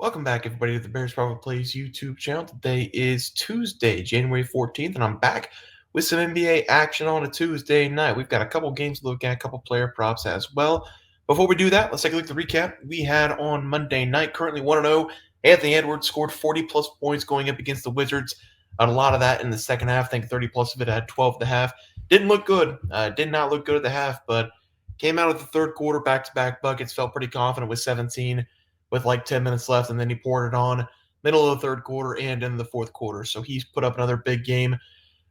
Welcome back, everybody, to the Bears Power Plays YouTube channel. Today is Tuesday, January 14th, and I'm back with some NBA action on a Tuesday night. We've got a couple games to look at, a couple player props as well. Before we do that, let's take a look at the recap we had on Monday night. Currently 1-0. Anthony Edwards scored 40-plus points going up against the Wizards. A lot of that in the second half. I think 30-plus of it had 12 at the half. Didn't look good. Did not look good at the half, but came out of the third quarter, back-to-back buckets. Felt pretty confident with 17 with like 10 minutes left, and then he poured it on middle of the third quarter and into the fourth quarter. So he's put up another big game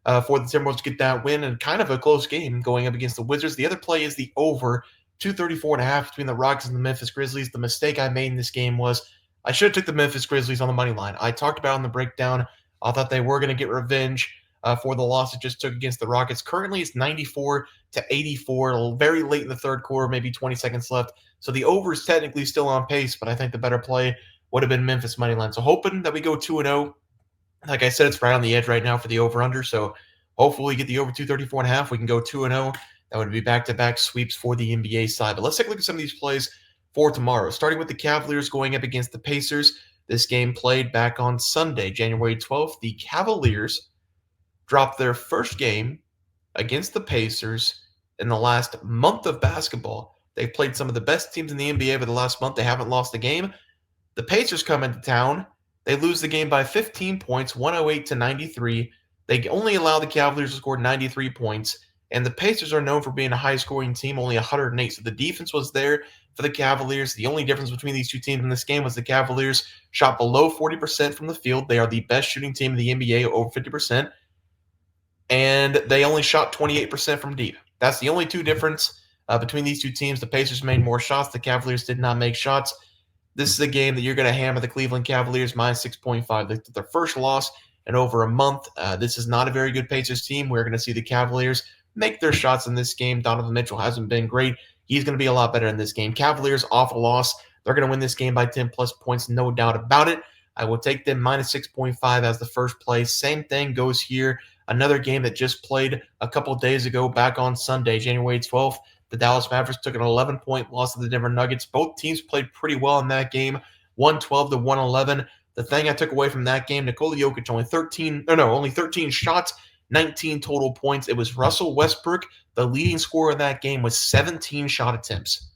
for the Timberwolves to get that win, and kind of a close game going up against the Wizards. The other play is the over 234.5 between the Rockets and the Memphis Grizzlies. The mistake I made in this game was I should have took the Memphis Grizzlies on the money line. I talked about in the breakdown. I thought they were going to get revenge for the loss it just took against the Rockets. Currently, it's 94-84, very late in the third quarter, maybe 20 seconds left. So the over is technically still on pace, but I think the better play would have been Memphis money line. So hoping that we go 2-0. Like I said, it's right on the edge right now for the over-under. So hopefully we get the over 234.5. We can go 2-0. That would be back-to-back sweeps for the NBA side. But let's take a look at some of these plays for tomorrow. Starting with the Cavaliers going up against the Pacers. This game played back on Sunday, January 12th. The Cavaliers dropped their first game against the Pacers in the last month of basketball. They've played some of the best teams in the NBA over the last month. They haven't lost a game. The Pacers come into town. They lose the game by 15 points, 108-93. They only allow the Cavaliers to score 93 points. And the Pacers are known for being a high-scoring team, only 108. So the defense was there for the Cavaliers. The only difference between these two teams in this game was the Cavaliers shot below 40% from the field. They are the best shooting team in the NBA, over 50%. And they only shot 28% from deep. That's the only two difference between these two teams. The Pacers made more shots. The Cavaliers did not make shots. This is a game that you're going to hammer the Cleveland Cavaliers minus 6.5. Their first loss in over a month. This is not a very good Pacers team. We're going to see the Cavaliers make their shots in this game. Donovan Mitchell hasn't been great. He's going to be a lot better in this game. Cavaliers off a loss. They're going to win this game by 10-plus points, no doubt about it. I will take them minus 6.5 as the first play. Same thing goes here. Another game that just played a couple days ago back on Sunday, January 12th. The Dallas Mavericks took an 11-point loss to the Denver Nuggets. Both teams played pretty well in that game, 112-111. The thing I took away from that game, Nikola Jokic only 13 shots, 19 total points. It was Russell Westbrook, the leading scorer of that game, with 17 shot attempts.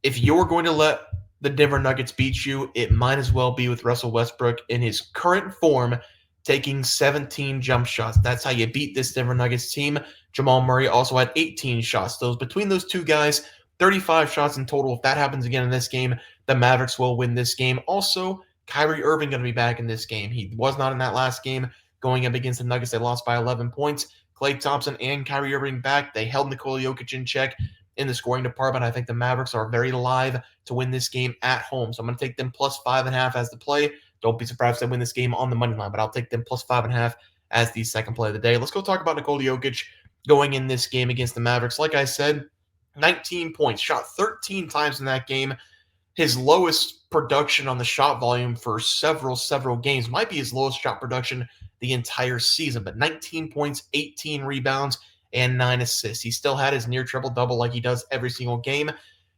If you're going to let the Denver Nuggets beat you, it might as well be with Russell Westbrook in his current form, taking 17 jump shots. That's how you beat this Denver Nuggets team. Jamal Murray also had 18 shots. Between those two guys, 35 shots in total. If that happens again in this game, the Mavericks will win this game. Also, Kyrie Irving going to be back in this game. He was not in that last game going up against the Nuggets. They lost by 11 points. Klay Thompson and Kyrie Irving back. They held Nikola Jokic in check in the scoring department. I think the Mavericks are very live to win this game at home. So I'm going to take them plus 5.5 as the play. Don't be surprised if they win this game on the money line, but I'll take them plus 5.5 as the second play of the day. Let's go talk about Nikola Jokic going in this game against the Mavericks. Like I said, 19 points, shot 13 times in that game. His lowest production on the shot volume for several games. Might be his lowest shot production the entire season, but 19 points, 18 rebounds, and 9 assists. He still had his near triple-double like he does every single game.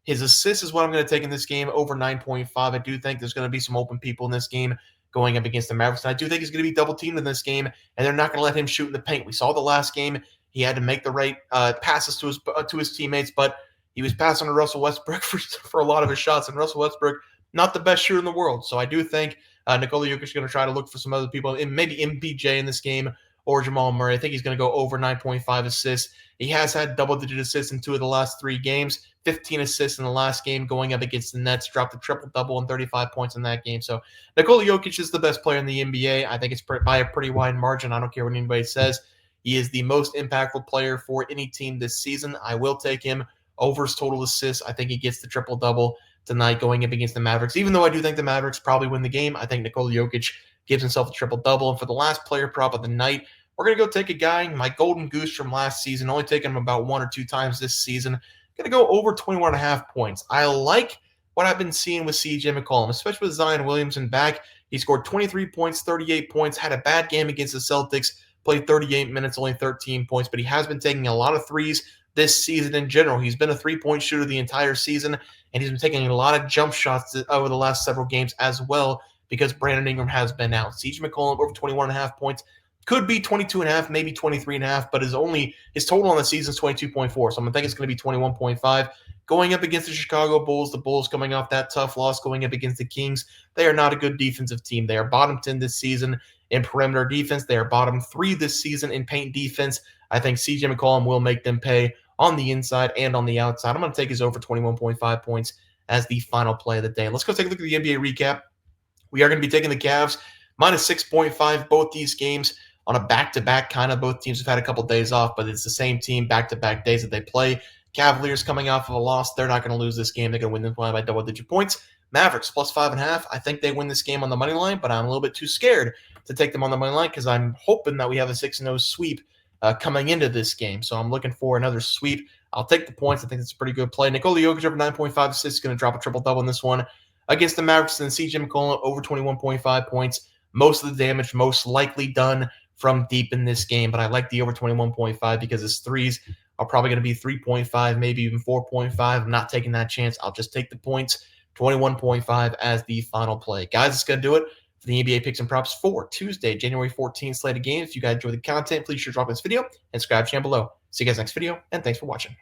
His assists is what I'm going to take in this game, over 9.5. I do think there's going to be some open people in this game going up against the Mavericks. And I do think he's going to be double-teamed in this game, and they're not going to let him shoot in the paint. We saw the last game. He had to make the right passes to his teammates, but he was passing to Russell Westbrook for a lot of his shots, and Russell Westbrook, not the best shooter in the world. So I do think Nikola Jokic is going to try to look for some other people, and maybe MPJ in this game or Jamal Murray. I think he's going to go over 9.5 assists. He has had double-digit assists in 2 of the last 3 games, 15 assists in the last game going up against the Nets, dropped a triple-double and 35 points in that game. So Nikola Jokic is the best player in the NBA. I think it's by a pretty wide margin. I don't care what anybody says. He is the most impactful player for any team this season. I will take him over his total assists. I think he gets the triple-double tonight going up against the Mavericks. Even though I do think the Mavericks probably win the game, I think Nikola Jokic gives himself a triple-double. And for the last player prop of the night, we're going to go take a guy, my golden goose from last season, only taking him about 1 or 2 times this season. Going to go over 21.5 points. I like what I've been seeing with CJ McCollum, especially with Zion Williamson back. He scored 23 points, 38 points, had a bad game against the Celtics, played 38 minutes, only 13 points, but he has been taking a lot of threes. this season in general. He's been a three-point shooter the entire season, and he's been taking a lot of jump shots over the last several games as well because Brandon Ingram has been out. CJ McCollum over 21.5 points. Could be 22.5, maybe 23.5, but his total on the season is 22.4. So I'm gonna think it's going to be 21.5. Going up against the Chicago Bulls, the Bulls coming off that tough loss going up against the Kings. They are not a good defensive team. They are bottom 10 this season in perimeter defense. They are bottom 3 this season in paint defense. I think CJ McCollum will make them pay on the inside and on the outside. I'm going to take his over 21.5 points as the final play of the day. Let's go take a look at the NBA recap. We are going to be taking the Cavs minus 6.5 both these games on a back-to-back kind of. Both teams have had a couple days off, but it's the same team back-to-back days that they play. Cavaliers coming off of a loss. They're not going to lose this game. They're going to win this one by double-digit points. Mavericks plus 5.5. I think they win this game on the money line, but I'm a little bit too scared to take them on the money line because I'm hoping that we have a 6-0 sweep coming into this game. So I'm looking for another sweep. I'll take the points. I think it's a pretty good play. Nikola Jokic over 9.5 assists is going to drop a triple-double in this one against the Mavericks. And CJ McCollum over 21.5 points. Most of the damage most likely done from deep in this game, but I like the over 21.5 because his threes are probably going to be 3.5, maybe even 4.5. I'm not taking that chance. I'll just take the points, 21.5 as the final play. Guys, it's going to do it for the NBA picks and props for Tuesday, January 14th slate of games. If you guys enjoy the content, please sure drop this video and subscribe channel below. See you guys next video, and thanks for watching.